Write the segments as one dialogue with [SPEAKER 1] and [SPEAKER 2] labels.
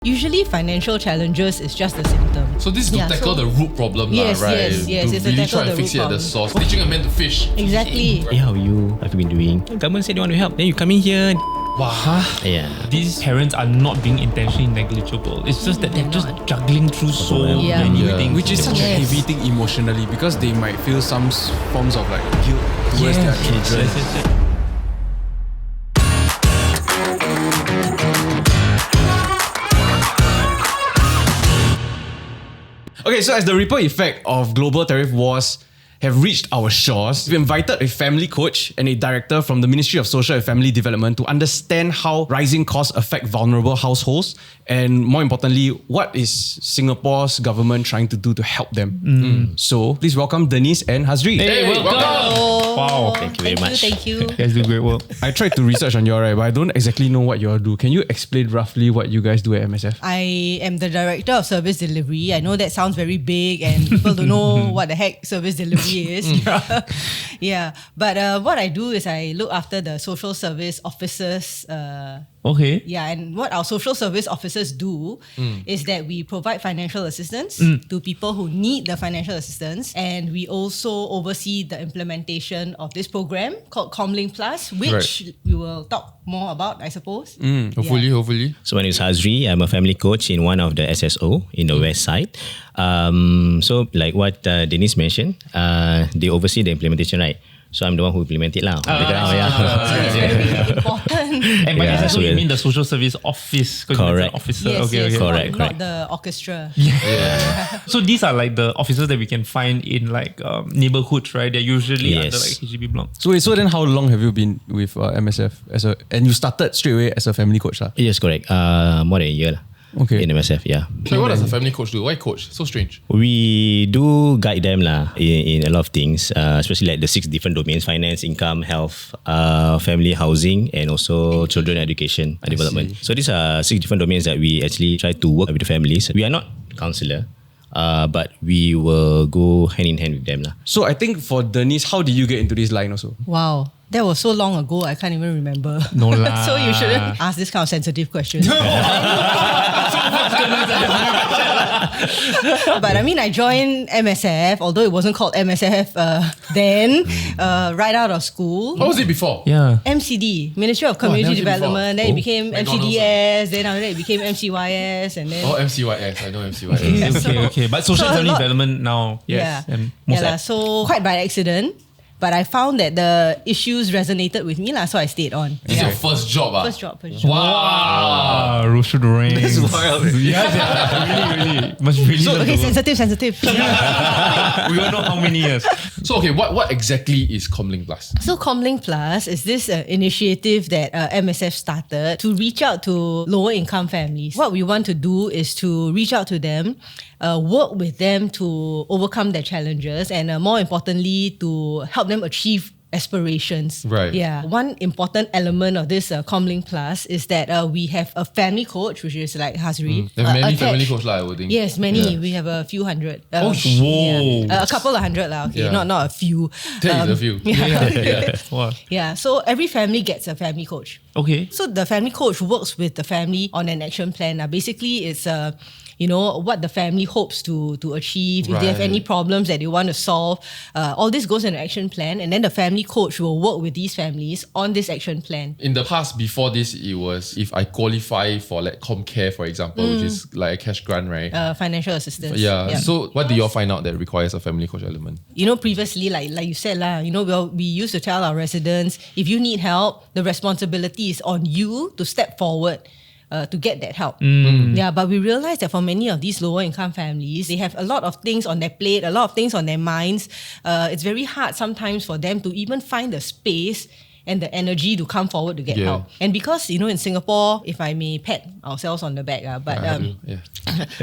[SPEAKER 1] Usually financial challenges is just a symptom.
[SPEAKER 2] So this is to tackle the root problem,
[SPEAKER 1] yes,
[SPEAKER 2] right?
[SPEAKER 1] Yes,
[SPEAKER 2] to
[SPEAKER 1] it's
[SPEAKER 2] really
[SPEAKER 1] to tackle
[SPEAKER 2] try and
[SPEAKER 1] the
[SPEAKER 2] fix
[SPEAKER 1] root
[SPEAKER 2] it at the
[SPEAKER 1] problem.
[SPEAKER 2] source. Teaching a man to fish.
[SPEAKER 1] Exactly.
[SPEAKER 3] Hey, how are you? Have you been doing? Government said they want to help. Then you come in here.
[SPEAKER 2] Wow.
[SPEAKER 3] Yeah.
[SPEAKER 4] These parents are not being intentionally negligible. It's just that they're just juggling through so many things.
[SPEAKER 5] Which is such a heavy thing emotionally because they might feel some forms of like guilt towards their children.
[SPEAKER 4] Yes.
[SPEAKER 5] Okay, so as the ripple effect of global tariff wars have reached our shores, we've invited a family coach and a director from the Ministry of Social and Family Development to understand how rising costs affect vulnerable households and, more importantly, what is Singapore's government trying to do to help them. So please welcome Denise and Hazri.
[SPEAKER 4] Hey, welcome. Wow.
[SPEAKER 3] Thank you very much.
[SPEAKER 1] Thank you.
[SPEAKER 4] You guys do great work.
[SPEAKER 5] I tried to research on you all, right, but I don't exactly know what you all do. Can you explain roughly what you guys do at MSF?
[SPEAKER 1] I am the Director of Service Delivery. I know that sounds very big and people don't know what the heck service delivery is. Yeah. But what I do is I look after the social service officers.
[SPEAKER 4] Okay.
[SPEAKER 1] Yeah, and what our social service officers do is that we provide financial assistance to people who need the financial assistance, and we also oversee the implementation of this program called ComLink Plus, which we will talk more about, I suppose.
[SPEAKER 2] Hopefully.
[SPEAKER 3] So my name is Hazri. I'm a family coach in one of the SSO in the west side. So like what Denise mentioned, they oversee the implementation, right? So I'm the one who implement it lah.
[SPEAKER 1] It's very important.
[SPEAKER 4] And by
[SPEAKER 3] Yeah,
[SPEAKER 4] that,
[SPEAKER 3] so
[SPEAKER 4] you
[SPEAKER 3] yeah.
[SPEAKER 4] mean the social service office? 'cause you're
[SPEAKER 3] Correct.
[SPEAKER 4] an officer.
[SPEAKER 1] Yes,
[SPEAKER 4] Okay.
[SPEAKER 3] Correct.
[SPEAKER 1] Not the orchestra.
[SPEAKER 4] So these are like the officers that we can find in like neighborhoods, right? They're usually
[SPEAKER 3] Yes.
[SPEAKER 4] under like HDB blocks.
[SPEAKER 5] So then how long have you been with MSF and you started straight away as a family coach?
[SPEAKER 3] Yes, correct. More than a year lah.
[SPEAKER 5] Okay.
[SPEAKER 3] In MSF, yeah.
[SPEAKER 2] So what does a family coach do? Why coach? So strange.
[SPEAKER 3] We do guide them lah in a lot of things, especially like the 6 different domains: finance, income, health, family, housing, and also children education and development. So these are 6 different domains that we actually try to work with the families. We are not counsellor, but we will go hand in hand with them lah.
[SPEAKER 5] So I think for Denise, how did you get into this line also?
[SPEAKER 1] Wow. That was so long ago, I can't even remember.
[SPEAKER 4] No lah.
[SPEAKER 1] So you shouldn't ask this kind of sensitive questions. But I mean, I joined MSF, although it wasn't called MSF then, right out of school.
[SPEAKER 2] What was it before?
[SPEAKER 4] Yeah.
[SPEAKER 1] MCD, Ministry of Community
[SPEAKER 2] never seen
[SPEAKER 1] Development. Then it became
[SPEAKER 2] McDonald's,
[SPEAKER 1] MCDS. Then after that, it became MCYS. And then...
[SPEAKER 2] Oh, MCYS. I know MCYS.
[SPEAKER 4] Okay. But social
[SPEAKER 1] So a
[SPEAKER 4] family
[SPEAKER 1] lot-
[SPEAKER 4] development now, yes.
[SPEAKER 1] Yeah.
[SPEAKER 4] And most
[SPEAKER 1] Yeah, so quite by accident. But I found that the issues resonated with me, so I stayed on.
[SPEAKER 2] This is your first job,
[SPEAKER 1] First job.
[SPEAKER 2] Wow.
[SPEAKER 4] Roshu Dorang.
[SPEAKER 5] That's wild.
[SPEAKER 4] Really. Must really
[SPEAKER 1] So,
[SPEAKER 4] love
[SPEAKER 1] okay,
[SPEAKER 4] the work.
[SPEAKER 1] sensitive.
[SPEAKER 4] We don't know how many years.
[SPEAKER 2] So okay, what exactly is ComLink Plus?
[SPEAKER 1] So ComLink Plus is this initiative that MSF started to reach out to lower income families. What we want to do is to reach out to them, work with them to overcome their challenges, and more importantly, to help them achieve aspirations.
[SPEAKER 2] Right.
[SPEAKER 1] Yeah. One important element of this ComLink Plus is that we have a family coach, which is like Hazri.
[SPEAKER 2] There are many
[SPEAKER 1] attached.
[SPEAKER 2] family coaches, I would think.
[SPEAKER 1] Yes, many.
[SPEAKER 2] Yeah.
[SPEAKER 1] We have a few hundred.
[SPEAKER 4] Whoa.
[SPEAKER 1] A couple of hundred lah. Okay,
[SPEAKER 2] Yeah.
[SPEAKER 1] not a few.
[SPEAKER 2] That is a few.
[SPEAKER 1] Yeah.
[SPEAKER 4] Wow.
[SPEAKER 1] Yeah, so every family gets a family coach.
[SPEAKER 4] Okay.
[SPEAKER 1] So the family coach works with the family on an action plan. Now, basically, it's what the family hopes to achieve. If they have
[SPEAKER 2] Right.
[SPEAKER 1] any problems that they want to solve, all this goes in an action plan, and then the family coach will work with these families on this action plan.
[SPEAKER 2] In the past, before this, it was if I qualify for like ComCare, for example, which is like a cash grant, right?
[SPEAKER 1] Financial assistance.
[SPEAKER 2] Yeah. So what do you all find out that requires a family coach element?
[SPEAKER 1] Previously, like you said, we used to tell our residents, if you need help, the responsibility is on you to step forward to get that help. Yeah, but we realized that for many of these lower income families, they have a lot of things on their plate, a lot of things on their minds. It's very hard sometimes for them to even find the space and the energy to come forward to get help. And because, in Singapore, if I may pat ourselves on the back, I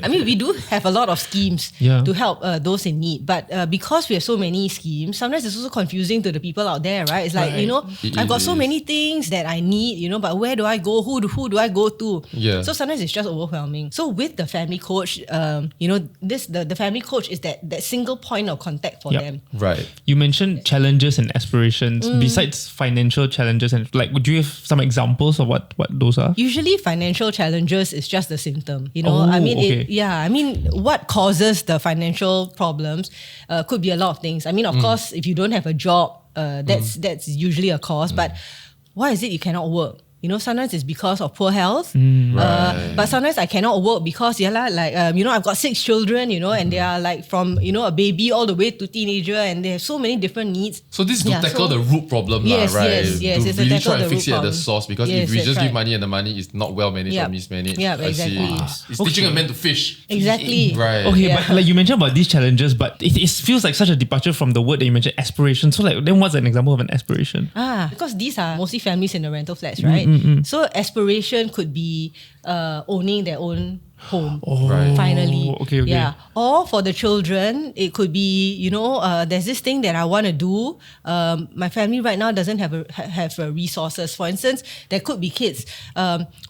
[SPEAKER 1] mean, we do have a lot of schemes to help those in need. But because we have so many schemes, sometimes it's also confusing to the people out there, right? It's like, I've got so many things that I need, but where do I go? Who do I go to?
[SPEAKER 2] Yeah.
[SPEAKER 1] So sometimes it's just overwhelming. So with the family coach, the family coach is that single point of contact for them.
[SPEAKER 2] Right.
[SPEAKER 4] You mentioned challenges and aspirations. Besides financial financial challenges, and like, would you have some examples of what those are?
[SPEAKER 1] Usually financial challenges is just the symptom. You know,
[SPEAKER 4] Oh,
[SPEAKER 1] I mean,
[SPEAKER 4] okay.
[SPEAKER 1] what causes the financial problems could be a lot of things. I mean, of course, if you don't have a job, that's usually a cause. But why is it you cannot work? You know, sometimes it's because of poor health. But sometimes I cannot work because, I've got 6 children, and they are like from, a baby all the way to teenager, and they have so many different needs.
[SPEAKER 2] So this is to tackle the root problem,
[SPEAKER 1] Yes,
[SPEAKER 2] right?
[SPEAKER 1] yes,
[SPEAKER 2] to
[SPEAKER 1] it's to
[SPEAKER 2] really
[SPEAKER 1] tackle
[SPEAKER 2] try and
[SPEAKER 1] the
[SPEAKER 2] fix
[SPEAKER 1] root
[SPEAKER 2] it at the
[SPEAKER 1] problem.
[SPEAKER 2] source, because
[SPEAKER 1] Yes,
[SPEAKER 2] if we
[SPEAKER 1] that's
[SPEAKER 2] just give
[SPEAKER 1] right.
[SPEAKER 2] money and the money is not well managed or mismanaged,
[SPEAKER 1] Yep,
[SPEAKER 2] I
[SPEAKER 1] exactly.
[SPEAKER 2] see. It's teaching a man to fish.
[SPEAKER 1] Exactly.
[SPEAKER 2] Right.
[SPEAKER 4] Okay, but like you mentioned about these challenges, but it feels like such a departure from the word that you mentioned, aspiration. So like, then what's an example of an aspiration?
[SPEAKER 1] Because these are mostly families in the rental flats, right? So aspiration could be owning their own home.
[SPEAKER 2] Right.
[SPEAKER 1] Finally.
[SPEAKER 4] Okay.
[SPEAKER 1] Yeah. Or for the children, it could be, there's this thing that I want to do. My family right now doesn't have resources. For instance, there could be kids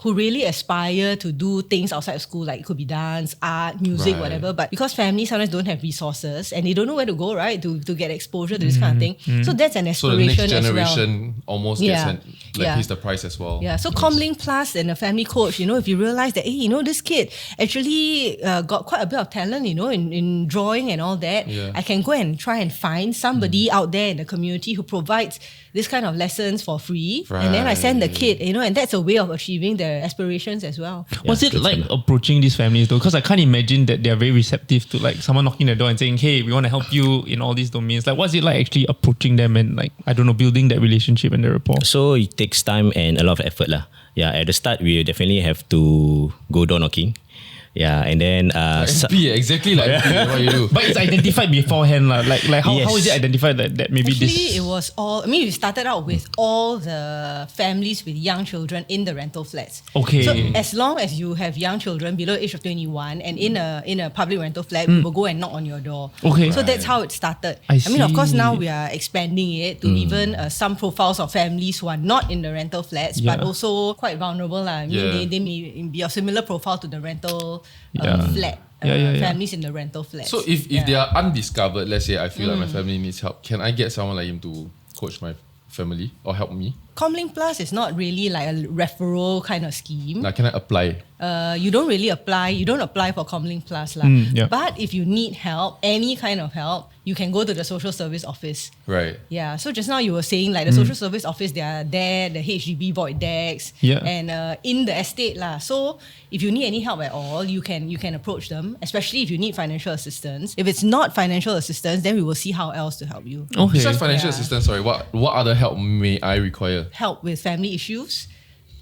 [SPEAKER 1] who really aspire to do things outside of school, like it could be dance, art, music,
[SPEAKER 2] Right.
[SPEAKER 1] whatever. But because families sometimes don't have resources and they don't know where to go, right, to get exposure to this kind of thing. So that's an
[SPEAKER 2] So the
[SPEAKER 1] aspiration
[SPEAKER 2] next
[SPEAKER 1] as well.
[SPEAKER 2] generation almost pays the price as well.
[SPEAKER 1] Yeah, so ComLink Plus and a family coach, if you realize that, this kid actually got quite a bit of talent, in drawing and all that,
[SPEAKER 2] Yeah.
[SPEAKER 1] I can go and try and find somebody out there in the community who provides this kind of lessons for free. And then I send the kid, and that's a way of achieving their aspirations as well.
[SPEAKER 4] What's it like approaching these families though? Because I can't imagine that they're very receptive to like someone knocking the door and saying, hey, we want to help you in all these domains. Like, what's it like actually approaching them and like, I don't know, building that relationship and the rapport?
[SPEAKER 3] So it takes time and a lot of effort lah. Yeah, at the start we definitely have to go door knocking. Yeah, and then
[SPEAKER 2] MP, exactly like what you do.
[SPEAKER 4] But it's identified beforehand lah. Like how is it
[SPEAKER 3] Yes.
[SPEAKER 4] identified that maybe
[SPEAKER 1] Actually,
[SPEAKER 4] this?
[SPEAKER 1] it was all, we started out with all the families with young children in the rental flats.
[SPEAKER 4] Okay.
[SPEAKER 1] So as long as you have young children below the age of 21 and in a public rental flat, we will go and knock on your door.
[SPEAKER 4] Okay.
[SPEAKER 1] So that's how it started.
[SPEAKER 4] I
[SPEAKER 1] mean, of course,
[SPEAKER 4] see.
[SPEAKER 1] now we are expanding it to even some profiles of families who are not in the rental flats, but
[SPEAKER 4] Yeah.
[SPEAKER 1] also quite vulnerable. I mean,
[SPEAKER 2] Yeah.
[SPEAKER 1] they may be of similar profile to the rental
[SPEAKER 4] Yeah.
[SPEAKER 1] flat.
[SPEAKER 4] Yeah.
[SPEAKER 1] Families in the rental flats.
[SPEAKER 2] So if they are undiscovered, let's say I feel like my family needs help, can I get someone like him to coach my family or help me?
[SPEAKER 1] ComLink Plus is not really like a referral kind of scheme.
[SPEAKER 2] Like, can I apply?
[SPEAKER 1] You don't really apply. You don't apply for ComLink Plus lah.
[SPEAKER 4] yeah.
[SPEAKER 1] But if you need help, any kind of help, you can go to the social service office.
[SPEAKER 2] Right.
[SPEAKER 1] Yeah. So just now you were saying like the social service office, they are there, the HDB void decks,
[SPEAKER 4] Yeah.
[SPEAKER 1] and in the estate lah. So if you need any help at all, you can approach them, especially if you need financial assistance. If it's not financial assistance, then we will see how else to help you.
[SPEAKER 4] Okay.
[SPEAKER 2] Besides financial
[SPEAKER 1] Yeah.
[SPEAKER 2] assistance, sorry, what other help may I require?
[SPEAKER 1] Help with family issues.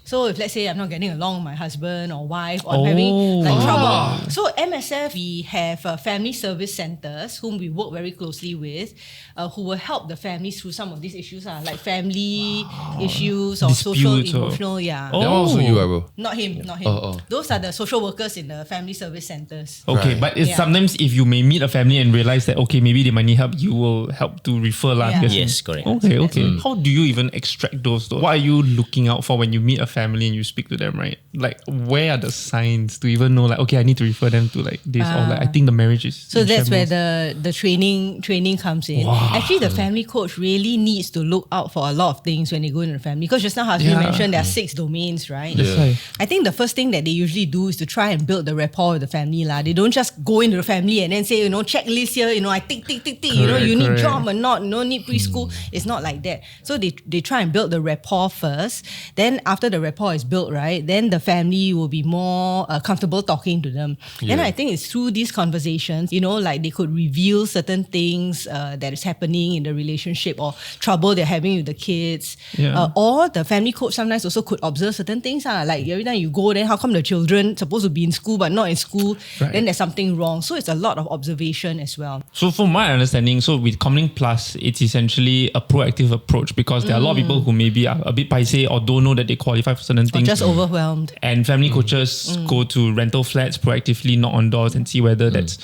[SPEAKER 1] So if let's say I'm not getting along with my husband or wife, or I'm having like trouble. So MSF, we have family service centers whom we work very closely with, who will help the families through some of these issues, like family issues or social,
[SPEAKER 4] Disputes or-
[SPEAKER 1] emotional,
[SPEAKER 2] That one also you, bro.
[SPEAKER 1] Not him.
[SPEAKER 2] Oh.
[SPEAKER 1] Those are the social workers in the family service centers.
[SPEAKER 4] Okay,
[SPEAKER 2] Right.
[SPEAKER 4] but it's
[SPEAKER 1] Yeah.
[SPEAKER 4] sometimes if you may meet a family and realize that okay, maybe they might need help, you will help to refer lah. I'm
[SPEAKER 1] Yeah.
[SPEAKER 4] guessing.
[SPEAKER 3] Yes, correct.
[SPEAKER 4] Okay. How do you even extract those though? What are you looking out for when you meet a family and you speak to them, right? Like, where are the signs to even know like, okay, I need to refer them to like this or like I think the marriage is
[SPEAKER 1] So
[SPEAKER 4] in
[SPEAKER 1] that's where
[SPEAKER 4] shambles.
[SPEAKER 1] the training comes in. Actually, the family coach really needs to look out for a lot of things when they go into the family. Because just now Hasbi
[SPEAKER 4] Yeah.
[SPEAKER 1] mentioned there are 6 domains, right?
[SPEAKER 4] That's why.
[SPEAKER 1] I think the first thing that they usually do is to try and build the rapport with the family lah. They don't just go into the family and then say, checklist here, I tick.
[SPEAKER 4] Correct,
[SPEAKER 1] You need
[SPEAKER 4] correct.
[SPEAKER 1] job or not, need preschool. It's not like that. So they try and build the rapport first. Then after the rapport is built, right, then the family will be more comfortable talking to them. Then I think it's through these conversations, like they could reveal certain things that is happening in the relationship or trouble they're having with the kids.
[SPEAKER 4] Yeah.
[SPEAKER 1] Or the family coach sometimes also could observe certain things. Like every time you go, then how come the children supposed to be in school but not in school?
[SPEAKER 4] Right.
[SPEAKER 1] Then there's something wrong. So it's a lot of observation as well.
[SPEAKER 4] So from my understanding, so with ComLink Plus, it's essentially a proactive approach because there are a lot of people who maybe are a bit paiseh or don't know that they qualify for certain
[SPEAKER 1] Or
[SPEAKER 4] things.
[SPEAKER 1] just overwhelmed.
[SPEAKER 4] And family coaches go to rental flats, proactively knock on doors and see whether that's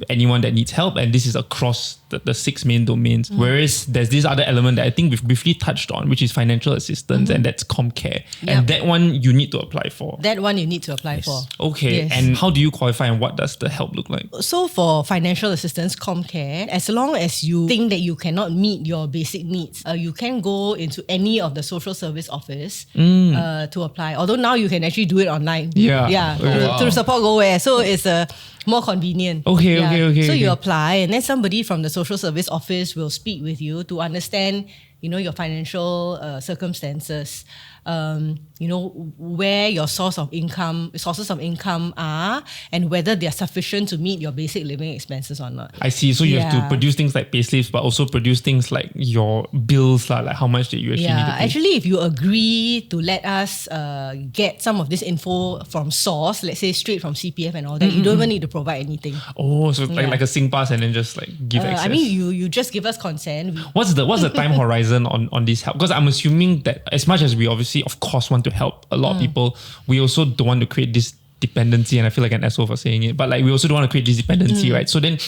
[SPEAKER 4] anyone that needs help. And this is across the 6 main domains. Whereas there's this other element that I think we've briefly touched on, which is financial assistance, and that's ComCare. And that one you need to apply for.
[SPEAKER 1] That one you need to apply for.
[SPEAKER 4] Okay.
[SPEAKER 1] Yes.
[SPEAKER 4] And how do you qualify, and what does the help look like?
[SPEAKER 1] So for financial assistance, ComCare, as long as you think that you cannot meet your basic needs, you can go into any of the social service office to apply. Although now you can actually do it online.
[SPEAKER 4] Yeah.
[SPEAKER 1] Through Support Go Where. So it's more convenient.
[SPEAKER 4] Okay.
[SPEAKER 1] So you apply, and then somebody from the social service office will speak with you to understand, your financial circumstances. Where your sources of income are, and whether they are sufficient to meet your basic living expenses or not.
[SPEAKER 4] I see. So you have to produce things like payslips, but also produce things like your bills, like how much that you actually need to pay.
[SPEAKER 1] Actually, if you agree to let us get some of this info from source, let's say straight from CPF and all that, you don't even need to provide anything.
[SPEAKER 4] Oh, so it's like a SingPass and then just like give access.
[SPEAKER 1] I mean, you just give us consent.
[SPEAKER 4] What's the time horizon on this help? Because I'm assuming that as much as we obviously, of course, want to help a lot of people, we also don't want to create this dependency, and I feel like an asshole for saying it, but like we also don't want to create this dependency, right? So then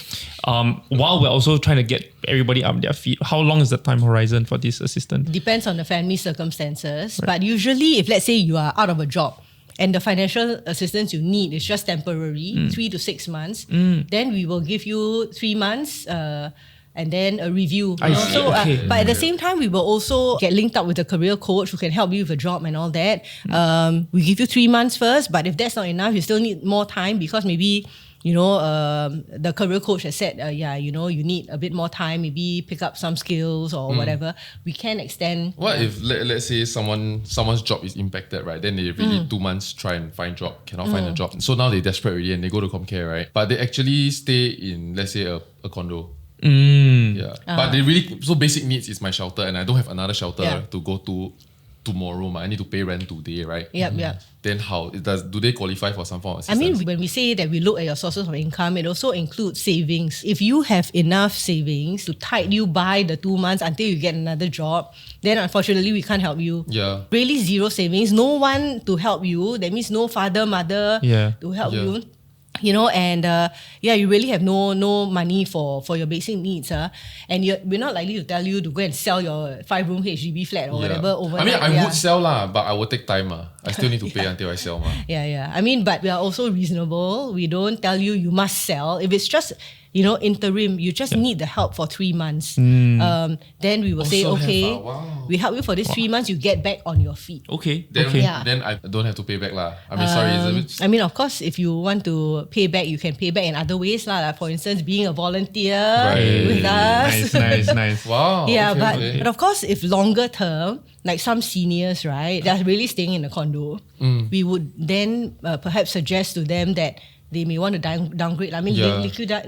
[SPEAKER 4] while we're also trying to get everybody up their feet, how long is the time horizon for this assistance?
[SPEAKER 1] Depends on the family circumstances, but usually if let's say you are out of a job and the financial assistance you need is just temporary, 3 to 6 months, then we will give you 3 months and then a review.
[SPEAKER 4] I see. Okay.
[SPEAKER 1] But at the same time, we will also get linked up with a career coach who can help you with a job and all that. We give you 3 months first, but if that's not enough, you still need more time because maybe the career coach has said, you need a bit more time, maybe pick up some skills or whatever. We can extend.
[SPEAKER 2] What if let's say someone's job is impacted, right? Then they really 2 months try and find job, cannot find a job. So now they're desperate already and they go to ComCare, right? But they actually stay in, let's say, a condo. But they really, so basic needs is my shelter, and I don't have another shelter to go to tomorrow. I need to pay rent today, right? Then how do they qualify for some form of assistance?
[SPEAKER 1] I mean, when we say that we look at your sources of income, it also includes savings. If you have enough savings to tide you by the 2 months until you get another job, then unfortunately we can't help you. Really zero savings, no one to help you. That means no father, mother to help you. And you really have no money for your basic needs. And we're not likely to tell you to go and sell your 5-room HDB flat or whatever overnight.
[SPEAKER 2] I mean, I would sell but I will take time. I still need to pay until I sell.
[SPEAKER 1] I mean, but we are also reasonable. We don't tell you must sell. If it's just interim, you just need the help for 3 months. Then we will say, okay, we help you for this 3 months, you get back on your feet.
[SPEAKER 4] Okay.
[SPEAKER 2] Then I don't have to pay back. I mean, sorry.
[SPEAKER 1] I mean, of course, if you want to pay back, you can pay back in other ways. Like for instance, being a volunteer with us.
[SPEAKER 4] Nice.
[SPEAKER 2] Wow.
[SPEAKER 1] But of course, if longer term, like some seniors, right, they're really staying in a condo, we would then perhaps suggest to them that they may want to downgrade. I mean, liquidate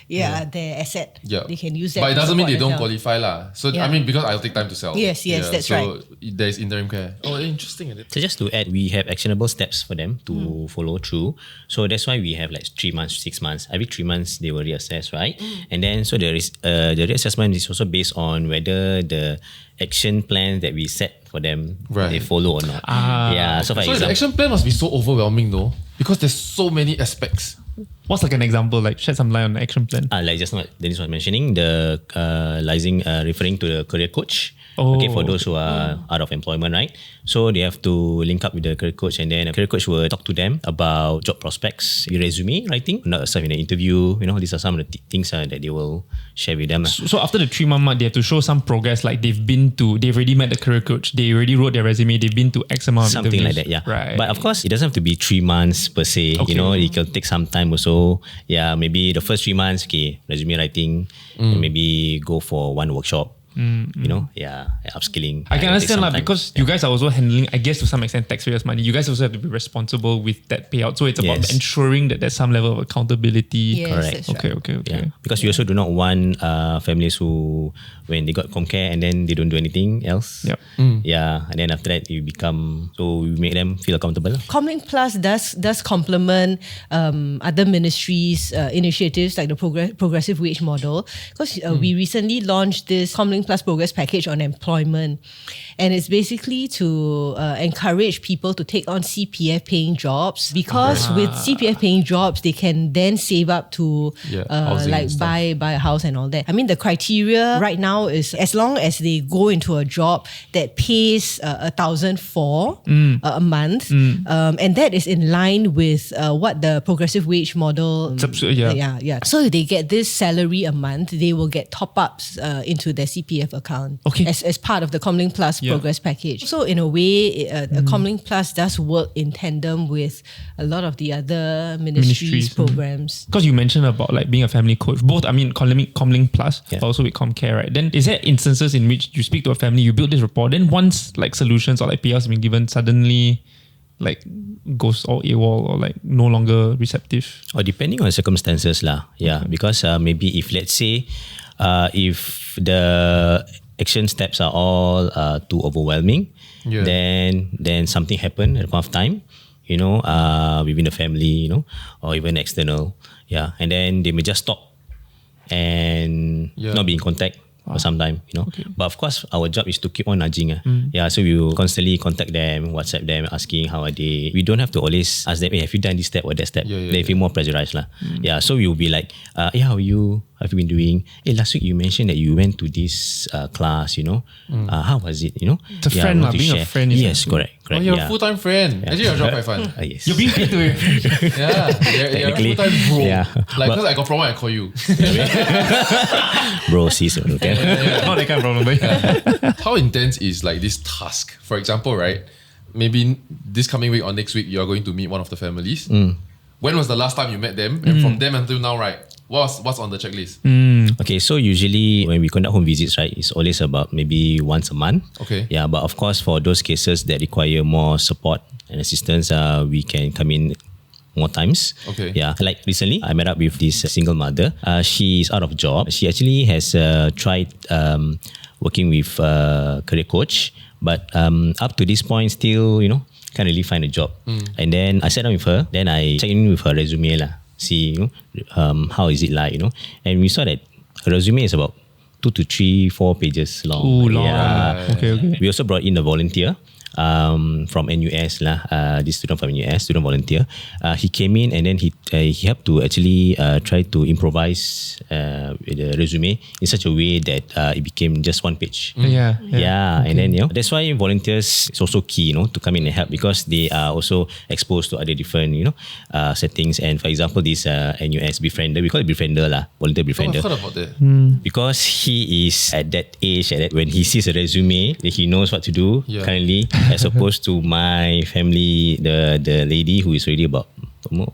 [SPEAKER 1] their asset. They can use that.
[SPEAKER 2] But it doesn't mean they don't qualify. So I mean, because I'll take time to sell.
[SPEAKER 1] Yes, that's right.
[SPEAKER 2] So there's interim care. Oh, interesting.
[SPEAKER 3] So just to add, we have actionable steps for them to follow through. So that's why we have like 3 months, 6 months. Every 3 months they will reassess, right? And then so there is the reassessment is also based on whether the action plan that we set for them, they follow or not. So for example,
[SPEAKER 2] the action plan must be so overwhelming though, because there's so many aspects.
[SPEAKER 4] What's like an example? Like shed some light on the action plan.
[SPEAKER 3] Like just now, Dennis was mentioning, the referring to the career coach.
[SPEAKER 4] Okay,
[SPEAKER 3] for those who are out of employment, right? So they have to link up with the career coach, and then the career coach will talk to them about job prospects, resume writing, not stuff in an interview. These are some of the things that they will share with them.
[SPEAKER 4] So after the 3 month mark, they have to show some progress, like they've already met the career coach, they already wrote their resume, they've been to X amount of
[SPEAKER 3] something
[SPEAKER 4] interviews.
[SPEAKER 3] like that,
[SPEAKER 4] Right.
[SPEAKER 3] But of course, it doesn't have to be 3 months per se.
[SPEAKER 4] Okay.
[SPEAKER 3] It can take some time also. Maybe the first 3 months, resume writing, and maybe go for one workshop. Upskilling.
[SPEAKER 4] I can understand because you guys are also handling, I guess to some extent, taxpayers' money. You guys also have to be responsible with that payout. So it's about ensuring that there's some level of accountability.
[SPEAKER 1] Yes,
[SPEAKER 3] correct.
[SPEAKER 1] That's right.
[SPEAKER 4] Okay.
[SPEAKER 3] Yeah. Because we also do not want families who, when they got ComCare and then they don't do anything else. And then after that, we make them feel accountable.
[SPEAKER 1] ComLink Plus does complement other ministries' initiatives like the progressive wage model, because we recently launched this ComLink Plus Progress Package on employment. And it's basically to encourage people to take on CPF paying jobs, because with CPF paying jobs, they can then save up to
[SPEAKER 2] housing and stuff.
[SPEAKER 1] buy a house and all that. I mean, the criteria right now is as long as they go into a job that pays 1,004 a month, and that is in line with what the progressive wage model. So if they get this salary a month, they will get top-ups into their CPF account as part of the ComLink Plus Progress Package. So in a way, ComLink Plus does work in tandem with a lot of the other ministries programs.
[SPEAKER 4] Because you mentioned about like being a family coach, both, I mean, ComLink Plus, but also with ComCare, right? Then is there instances in which you speak to a family, you build this rapport, then once like solutions or like payouts have been given, suddenly like goes all AWOL or like no longer receptive?
[SPEAKER 3] Or depending on circumstances lah. Yeah, because maybe if let's say if the action steps are all too overwhelming, then something happened at a point of time, within the family, or even external. Yeah, and then they may just stop and not be in contact for some time, But of course, our job is to keep on nudging. So we will constantly contact them, WhatsApp them, asking how are they. We don't have to always ask them, hey, have you done this step or that step? They feel more pressurized. So we will be like, hey, how are you? How have you been doing? Hey, last week you mentioned that you went to this class, how was it?
[SPEAKER 4] It's a friend, being a friend.
[SPEAKER 3] Yes, correct.
[SPEAKER 2] Oh, you're a full-time friend. Actually, your job quite fun.
[SPEAKER 3] Yes.
[SPEAKER 4] You're being paid to it.
[SPEAKER 2] You're a full-time bro. Like, because I got problem, I call you.
[SPEAKER 3] Bro, sis, okay?
[SPEAKER 4] Not that kind of problem. But
[SPEAKER 2] How intense is like this task? For example, right? Maybe this coming week or next week, you are going to meet one of the families. When was the last time you met them? And from them until now, right? What's on the checklist?
[SPEAKER 3] Okay, so usually when we conduct home visits, right, it's always about maybe once a month.
[SPEAKER 2] Okay.
[SPEAKER 3] Yeah, but of course, for those cases that require more support and assistance, we can come in more times.
[SPEAKER 2] Okay.
[SPEAKER 3] Yeah, like recently, I met up with this single mother. She is out of job. She actually has tried working with a career coach, but up to this point, still, can't really find a job. And then I sat down with her. Then I checked in with her resume lah. See, how is it like, And we saw that her resume is about 2 to 3, 4 pages long.
[SPEAKER 4] Ooh, long.
[SPEAKER 3] Yeah.
[SPEAKER 4] Okay.
[SPEAKER 3] We also brought in a volunteer from NUS lah. This student from NUS, student volunteer. He came in and then he helped to actually try to improvise the resume in such a way that it became just one page.
[SPEAKER 4] Yeah.
[SPEAKER 3] And then that's why volunteers is also key, to come in and help, because they are also exposed to other different settings. And for example, this NUS befriender, we call it befriender lah, volunteer befriender.
[SPEAKER 2] I've heard about that.
[SPEAKER 3] Because he is at that age, when he sees a resume, he knows what to do currently, as opposed to my family, the lady who is already about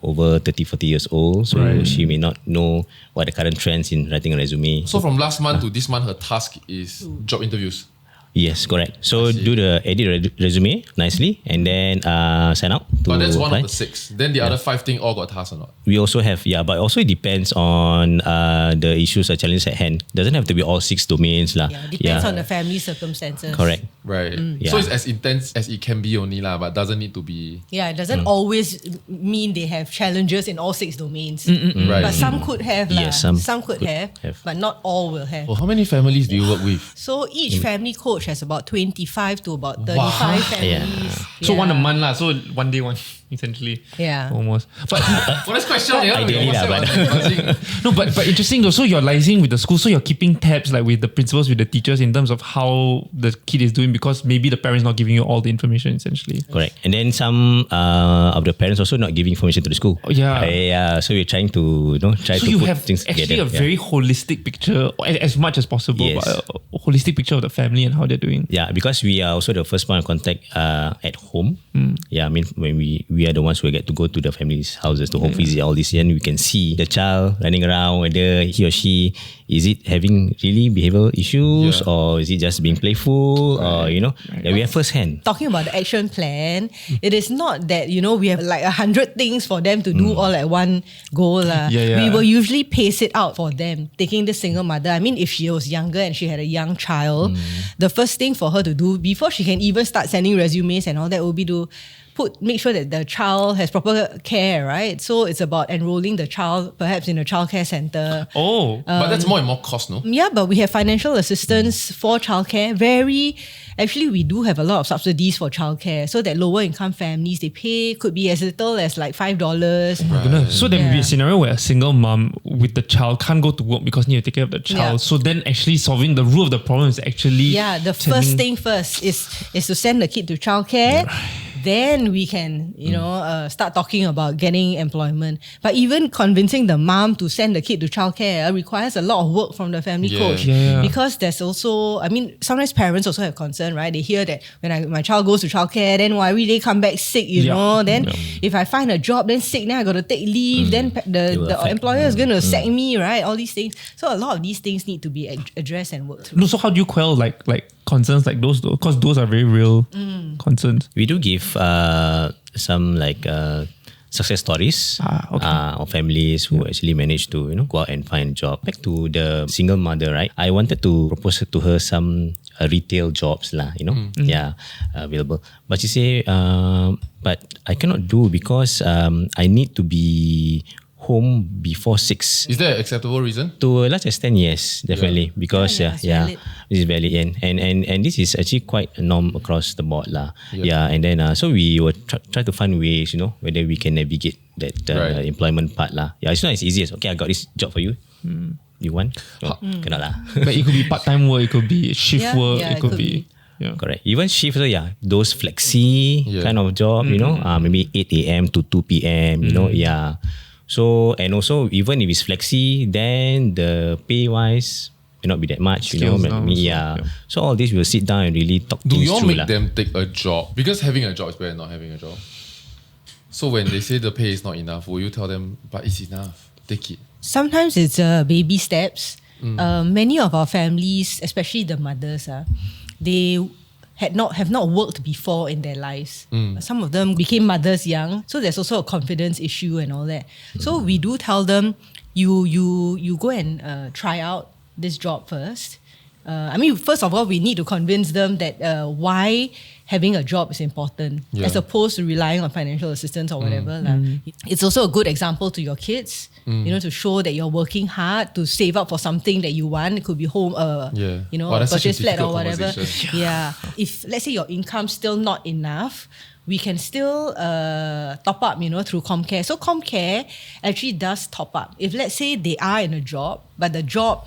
[SPEAKER 3] over 30-40 years old, so she may not know what the current trends in writing a resume.
[SPEAKER 2] So from last month to this month, her task is job interviews.
[SPEAKER 3] Yes, correct. So do the edit resume nicely and then sign out to
[SPEAKER 2] But that's one
[SPEAKER 3] apply.
[SPEAKER 2] of the 6. Then the other 5 things all got tasks or not?
[SPEAKER 3] We also have, but also it depends on the issues or challenges at hand. Doesn't have to be all 6 domains lah.
[SPEAKER 1] Depends on the family circumstances.
[SPEAKER 3] Correct.
[SPEAKER 2] Right.
[SPEAKER 3] Yeah.
[SPEAKER 2] So it's as intense as it can be only lah, but doesn't need to be.
[SPEAKER 1] Yeah, it doesn't always mean they have challenges in all 6 domains.
[SPEAKER 2] Right.
[SPEAKER 1] But some could have lah.
[SPEAKER 3] Yes,
[SPEAKER 1] some could have, but not all will have.
[SPEAKER 2] Well, how many families do you work with?
[SPEAKER 1] So each family coach has about 25 to about 35 families.
[SPEAKER 4] So one a month lah. So one day one, essentially.
[SPEAKER 1] Yeah.
[SPEAKER 4] Almost. But
[SPEAKER 2] For this question,
[SPEAKER 3] Ideally lah,
[SPEAKER 4] no, but interesting though. So you're liaising with the school. So you're keeping tabs like with the principals, with the teachers in terms of how the kid is doing, because maybe the parents not giving you all the information essentially.
[SPEAKER 3] Correct. And then some of the parents also not giving information to the school.
[SPEAKER 4] Yeah.
[SPEAKER 3] So we're trying to try
[SPEAKER 4] So
[SPEAKER 3] to
[SPEAKER 4] you
[SPEAKER 3] put
[SPEAKER 4] have
[SPEAKER 3] things
[SPEAKER 4] actually
[SPEAKER 3] together.
[SPEAKER 4] a very holistic picture, as much as possible,
[SPEAKER 3] Yes.
[SPEAKER 4] but a holistic picture of the family and how they're doing.
[SPEAKER 3] Yeah, because we are also the first point of contact at home. Yeah, I mean when we are the ones who get to go to the family's houses to home visit all this, and we can see the child running around, whether he or she is it having really behavioral issues or is it just being playful or we have first hand.
[SPEAKER 1] Talking about the action plan, it is not that we have like 100 things for them to do all at one go lah. We will usually pace it out for them. Taking the single mother, I mean, if she was younger and she had a young child, the first thing for her to do before she can even start sending resumes and all that would be to make sure that the child has proper care, right? So it's about enrolling the child perhaps in a childcare center.
[SPEAKER 2] But that's more and more cost, no?
[SPEAKER 1] Yeah, but we have financial assistance for childcare. Actually, we do have a lot of subsidies for childcare, so that lower income families, they pay, could be as little as like $5.
[SPEAKER 4] Goodness. So there may be a scenario where a single mom with the child can't go to work because need to take care of the child.
[SPEAKER 1] Yeah.
[SPEAKER 4] So then actually solving the root of the problem is actually
[SPEAKER 1] The first thing first is to send the kid to childcare. Then we can, start talking about getting employment. But even convincing the mom to send the kid to childcare requires a lot of work from the family coach. Because there's also, sometimes parents also have concern, right? They hear that when my child goes to childcare, then every day come back sick, you know. Then if I find a job, then sick, then I got to take leave. Then the employer is going to sack me, right? All these things. So a lot of these things need to be addressed and worked through.
[SPEAKER 4] No, so how do you quell like concerns like those though? Because those are very real concerns.
[SPEAKER 3] We do give some success stories of families who actually managed to go out and find a job. Back to the single mother, right? I wanted to propose to her some retail jobs available. But she say, but I cannot do because I need to be home before 6.
[SPEAKER 2] Is there an acceptable reason?
[SPEAKER 3] To a large extent, yes, definitely. Because this is valid, and this is actually quite a norm across the board lah. And then so we will try to find ways, whether we can navigate that employment part lah. It's not as easy as I got this job for you. You want? Cannot lah.
[SPEAKER 4] But it could be part-time work, it could be shift work, it could be. Yeah.
[SPEAKER 3] Correct. Even shift, those flexi kind of job, maybe 8 a.m. to 2 p.m. So, and also even if it's flexi, then the pay wise may not be that much, So all this we'll sit down and really talk
[SPEAKER 2] Do
[SPEAKER 3] things
[SPEAKER 2] you all
[SPEAKER 3] through
[SPEAKER 2] make them take a job? Because having a job is better than not having a job. So when they say the pay is not enough, will you tell them, but it's enough, take it?
[SPEAKER 1] Sometimes it's baby steps. Many of our families, especially the mothers, they have not worked before in their lives. Some of them became mothers young, so there's also a confidence issue and all that. So we do tell them, you go and try out this job first. First of all, we need to convince them that why having a job is important, as opposed to relying on financial assistance or whatever. It's also a good example to your kids, to show that you're working hard to save up for something that you want. It could be home, purchase flat or whatever. If let's say your income's still not enough, we can still top up, through ComCare. So ComCare actually does top up. If let's say they are in a job, but the job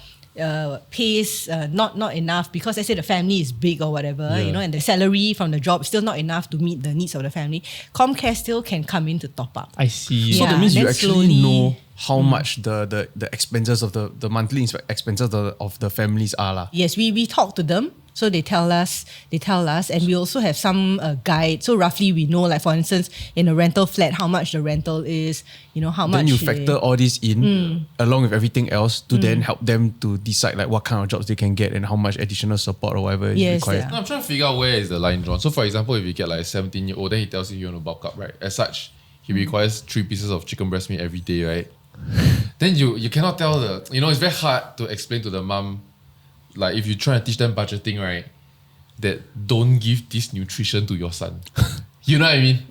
[SPEAKER 1] pays not enough because let's say the family is big or whatever, and the salary from the job is still not enough to meet the needs of the family, ComCare still can come in to top up.
[SPEAKER 4] I see.
[SPEAKER 5] So that means you actually know how much the expenses of the monthly expenses of the families are lah.
[SPEAKER 1] Yes, we talk to them. So they tell us, and we also have some guide. So roughly we know, like for instance, in a rental flat, how much the rental is, how much.
[SPEAKER 5] Then you factor all this in along with everything else to then help them to decide like what kind of jobs they can get and how much additional support or whatever is required.
[SPEAKER 2] No, I'm trying to figure out where is the line drawn. So for example, if you get like a 17-year-old, then he tells you want to bulk up, right? As such, he requires 3 pieces of chicken breast meat every day, right? Then you cannot tell it's very hard to explain to the mom, like if you try to teach them budgeting, right, that don't give this nutrition to your son. You know what I mean?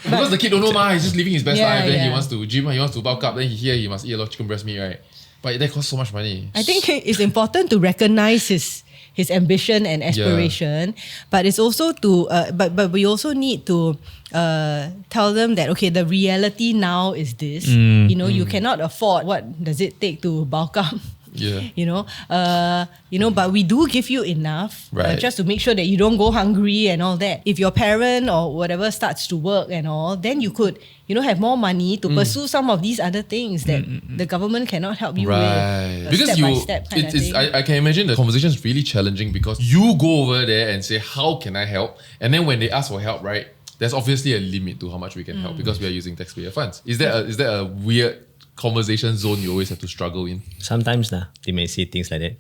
[SPEAKER 2] Because the kid don't know he's just living his best life, then he wants to gym, he wants to bulk up, then he must eat a lot of chicken breast meat, right? But that costs so much money.
[SPEAKER 1] I think it's important to recognize his ambition and aspiration, but it's also to but we also need to tell them that the reality now is this. You cannot afford. What does it take to bulk up? But we do give you enough just to make sure that you don't go hungry and all that. If your parent or whatever starts to work and all, then you could have more money to pursue some of these other things that the government cannot help you with.
[SPEAKER 2] Because
[SPEAKER 1] step-by-step kind of thing.
[SPEAKER 2] I can imagine the conversation is really challenging because you go over there and say, how can I help? And then when they ask for help, right, there's obviously a limit to how much we can help because we are using taxpayer funds. Is there a weird conversation zone you always have to struggle in?
[SPEAKER 3] Sometimes they may say things like that.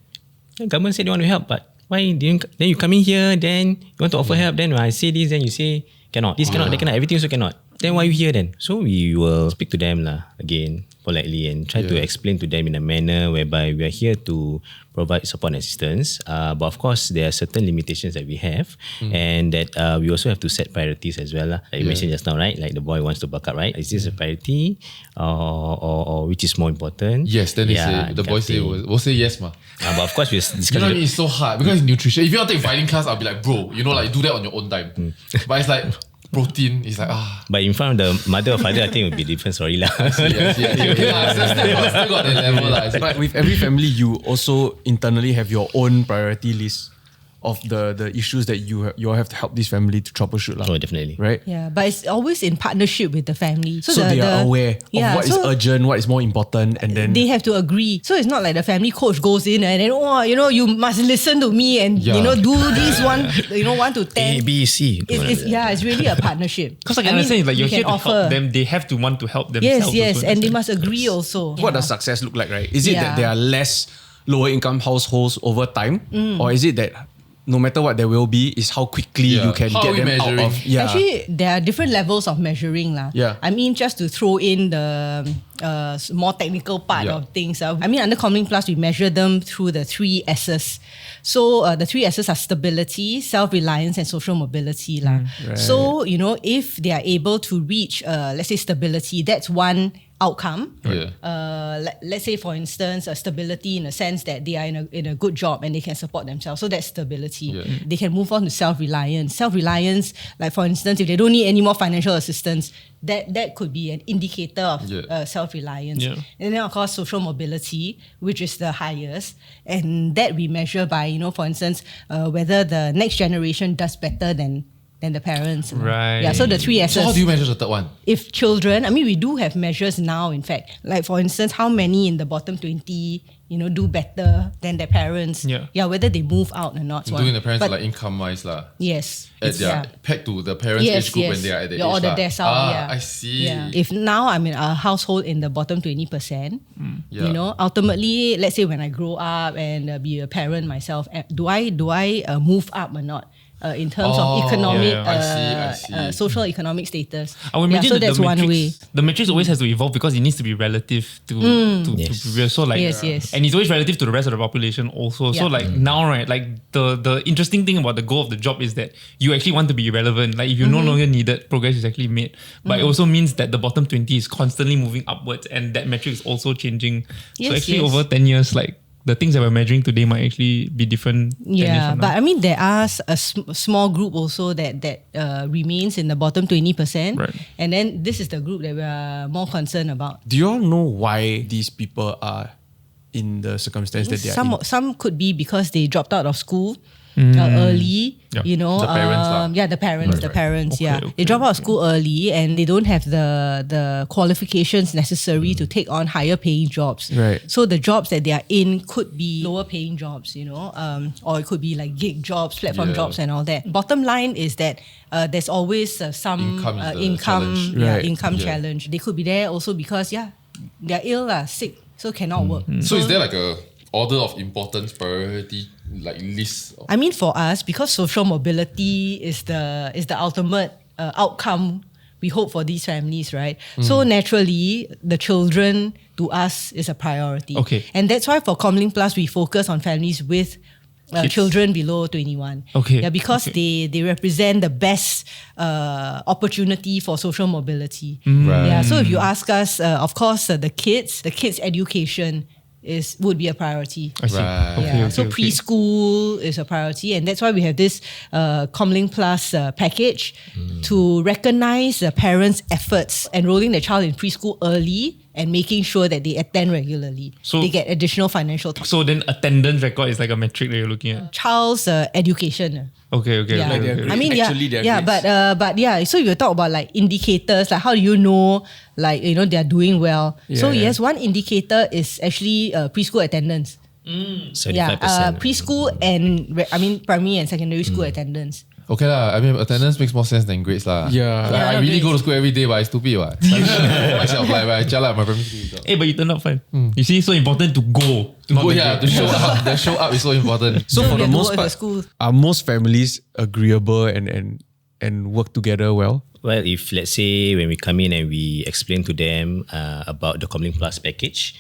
[SPEAKER 3] The government said they want to help, but why didn't? Then you come in here, then you want to offer help. Then when I say this, then you say cannot. This cannot, that cannot. Everything also cannot. then why are you here then? So we will speak to them again politely and try to explain to them in a manner whereby we are here to provide support and assistance. But of course, there are certain limitations that we have and that we also have to set priorities as well. Like you mentioned just now, right? Like the boy wants to buck up, right? Is this a priority or which is more important?
[SPEAKER 2] Yes, then they say, the boy say, we'll say yes, ma.
[SPEAKER 3] But of course, we're discussing.
[SPEAKER 2] You know what I mean? It's so hard because it's nutrition. If you want to take fighting class, I'll be like, bro, like do that on your own time. But it's like, protein is like
[SPEAKER 3] But in front of the mother or father, I think it would be a different story lah.
[SPEAKER 2] Okay, still got that level lah.
[SPEAKER 5] But with every family, you also internally have your own priority list of the issues that you all have to help this family to troubleshoot lah.
[SPEAKER 3] Oh, definitely.
[SPEAKER 5] Right?
[SPEAKER 1] Yeah, but it's always in partnership with the family.
[SPEAKER 5] So they are aware of what is urgent, what is more important, and then
[SPEAKER 1] they have to agree. So it's not like the family coach goes in and then you must listen to me and do this 1 to 10.
[SPEAKER 3] A, B, C.
[SPEAKER 1] It's really a partnership.
[SPEAKER 4] Because I can understand, it's like you're here to help them, they have to want to help themselves.
[SPEAKER 1] Yes, and they must agree also.
[SPEAKER 5] What does success look like, right? Is it that there are less lower income households over time, or is it that no matter what there will be, is how quickly you can get them out of.
[SPEAKER 1] Actually, there are different levels of measuring lah. I mean, just to throw in the more technical part of things. I mean, under ComLink Plus, we measure them through the 3 S's. So the 3 S's are stability, self-reliance, and social mobility lah. So if they are able to reach, let's say, stability, that's one outcome. Let's say, for instance, a stability in the sense that they are in a good job and they can support themselves. So that's stability. They can move on to self-reliance. Self-reliance, like for instance, if they don't need any more financial assistance, that could be an indicator of self-reliance. And then of course, social mobility, which is the highest. And that we measure by, for instance, whether the next generation does better than the parents.
[SPEAKER 4] Right.
[SPEAKER 1] Yeah, so the 3 S's.
[SPEAKER 2] So how do you measure the third one?
[SPEAKER 1] If children, I mean, we do have measures now, in fact. Like for instance, how many in the bottom 20, do better than their parents. Yeah, whether they move out or not.
[SPEAKER 2] Doing the parents like income-wise lah.
[SPEAKER 1] Yes.
[SPEAKER 2] Pegged to the parents' age group when they are at the age.
[SPEAKER 1] Or the decile,
[SPEAKER 2] I see.
[SPEAKER 1] Yeah. If now I'm in a household in the bottom 20%, ultimately, let's say when I grow up and be a parent myself, do I move up or not? In terms of economic,
[SPEAKER 2] I see.
[SPEAKER 1] social economic status.
[SPEAKER 4] I would imagine
[SPEAKER 1] so that's one way.
[SPEAKER 4] The matrix always has to evolve because it needs to be relative to real. So like, and it's always relative to the rest of the population also. So like now, right, like the interesting thing about the goal of the job is that you actually want to be relevant. Like if you're no longer needed, progress is actually made. But it also means that the bottom 20 is constantly moving upwards and that metric is also changing. So actually over 10 years, like, the things that we're measuring today might actually be different.
[SPEAKER 1] Yeah, but I mean, there are a small group also that remains in the bottom 20%.
[SPEAKER 4] Right.
[SPEAKER 1] And then this is the group that we are more concerned about.
[SPEAKER 5] Do you all know why these people are in the circumstance that they are in?
[SPEAKER 1] Some could be because they dropped out of school early.
[SPEAKER 2] The parents
[SPEAKER 1] the parents.
[SPEAKER 4] Okay,
[SPEAKER 1] They drop out of school early and they don't have the qualifications necessary to take on higher paying jobs.
[SPEAKER 5] Right.
[SPEAKER 1] So the jobs that they are in could be lower paying jobs, or it could be like gig jobs, platform jobs and all that. Bottom line is that there's always some income challenge. They could be there also because they're ill, sick, so cannot work.
[SPEAKER 2] So is there like a order of importance, priority, like list?
[SPEAKER 1] I mean, for us, because social mobility is the ultimate outcome we hope for these families, right? So naturally, the children to us is a priority.
[SPEAKER 4] Okay.
[SPEAKER 1] And that's why for ComLink Plus, we focus on families with children below 21.
[SPEAKER 4] Okay.
[SPEAKER 1] Yeah, because they represent the best opportunity for social mobility.
[SPEAKER 2] Right.
[SPEAKER 1] Yeah. So if you ask us, of course, the kids' education would be a priority.
[SPEAKER 4] I see.
[SPEAKER 2] Right.
[SPEAKER 1] So preschool is a priority, and that's why we have this ComLink Plus package to recognize the parents' efforts enrolling their child in preschool early and making sure that they attend regularly. So they get additional financial.
[SPEAKER 4] So then attendance record is like a metric that you're looking at?
[SPEAKER 1] Child's education.
[SPEAKER 4] Okay.
[SPEAKER 1] Yeah.
[SPEAKER 5] Like
[SPEAKER 1] I mean,
[SPEAKER 5] grades.
[SPEAKER 1] but so you talk about like indicators, like how do you know, like, they are doing well. So yes, one indicator is actually preschool attendance.
[SPEAKER 3] 75%.
[SPEAKER 1] Preschool and primary and secondary school attendance.
[SPEAKER 2] Okay lah. I mean, attendance makes more sense than grades lah.
[SPEAKER 5] Yeah.
[SPEAKER 2] Like, I really go to school every day, but I stupid what. Myself, like I jalan my primary school.
[SPEAKER 4] Hey, but you turned out fine. You see, it's so important to go.
[SPEAKER 2] To show up. The show up is so important.
[SPEAKER 5] So for the
[SPEAKER 1] you have to
[SPEAKER 5] most
[SPEAKER 1] work at
[SPEAKER 5] part,
[SPEAKER 1] school.
[SPEAKER 5] are most families agreeable and and work together well?
[SPEAKER 3] Well, if let's say when we come in and we explain to them about the ComLink Plus package,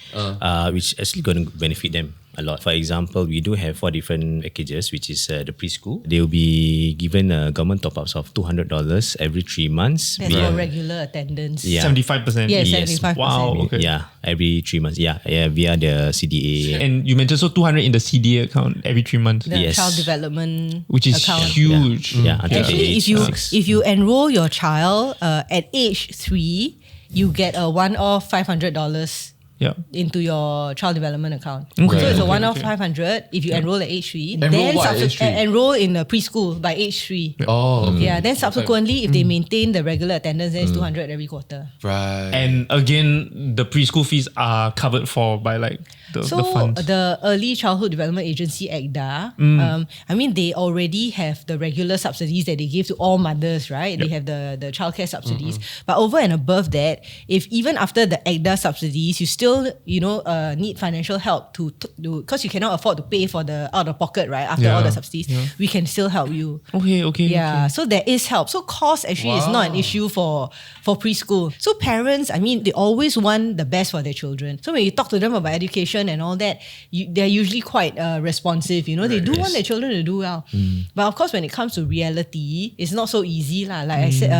[SPEAKER 3] which actually going to benefit them a lot. For example, we do have 4 different packages, which is the preschool. They will be given government top-ups of $200 every 3 months.
[SPEAKER 1] That's for regular attendance.
[SPEAKER 3] Yeah.
[SPEAKER 4] 75%.
[SPEAKER 1] Yes,
[SPEAKER 3] Yes.
[SPEAKER 1] 75%.
[SPEAKER 4] Wow. Okay.
[SPEAKER 3] Yeah, every 3 months. Yeah, via the CDA.
[SPEAKER 4] And you mentioned so 200 in the CDA account every 3 months,
[SPEAKER 1] The
[SPEAKER 3] Yes.
[SPEAKER 1] child development
[SPEAKER 4] which is
[SPEAKER 1] account.
[SPEAKER 4] huge.
[SPEAKER 3] Yeah, until
[SPEAKER 1] Actually,
[SPEAKER 3] the
[SPEAKER 1] if
[SPEAKER 3] age
[SPEAKER 1] you
[SPEAKER 3] 6.
[SPEAKER 1] if you enroll your child at age 3, you get a one-off $500
[SPEAKER 4] Yeah.
[SPEAKER 1] into your child development account.
[SPEAKER 4] Okay.
[SPEAKER 1] So it's a
[SPEAKER 4] Okay,
[SPEAKER 1] one-off
[SPEAKER 4] okay.
[SPEAKER 1] 500 if you enroll at age 3.
[SPEAKER 2] Enroll
[SPEAKER 1] Then
[SPEAKER 2] what at age 3?
[SPEAKER 1] enroll in a preschool by age 3.
[SPEAKER 2] Oh, okay.
[SPEAKER 1] Yeah, then subsequently, if they maintain the regular attendance, then it's 200 every quarter.
[SPEAKER 2] Right.
[SPEAKER 4] And again, the preschool fees are covered for by like the
[SPEAKER 1] So
[SPEAKER 4] funds.
[SPEAKER 1] the Early Childhood Development Agency, ECDA, I mean, they already have the regular subsidies that they give to all mothers, right? They have the childcare subsidies. But over and above that, if even after the ECDA subsidies, you still, need financial help to because you cannot afford to pay for the out of pocket, right? After all the subsidies, we can still help you.
[SPEAKER 4] Okay.
[SPEAKER 1] Yeah, so there is help. So cost actually is not an issue for preschool. So parents, I mean, they always want the best for their children. So when you talk to them about education and all that, they're usually quite responsive. They do want their children to do well. But of course, when it comes to reality, it's not so easy lah. Like I said,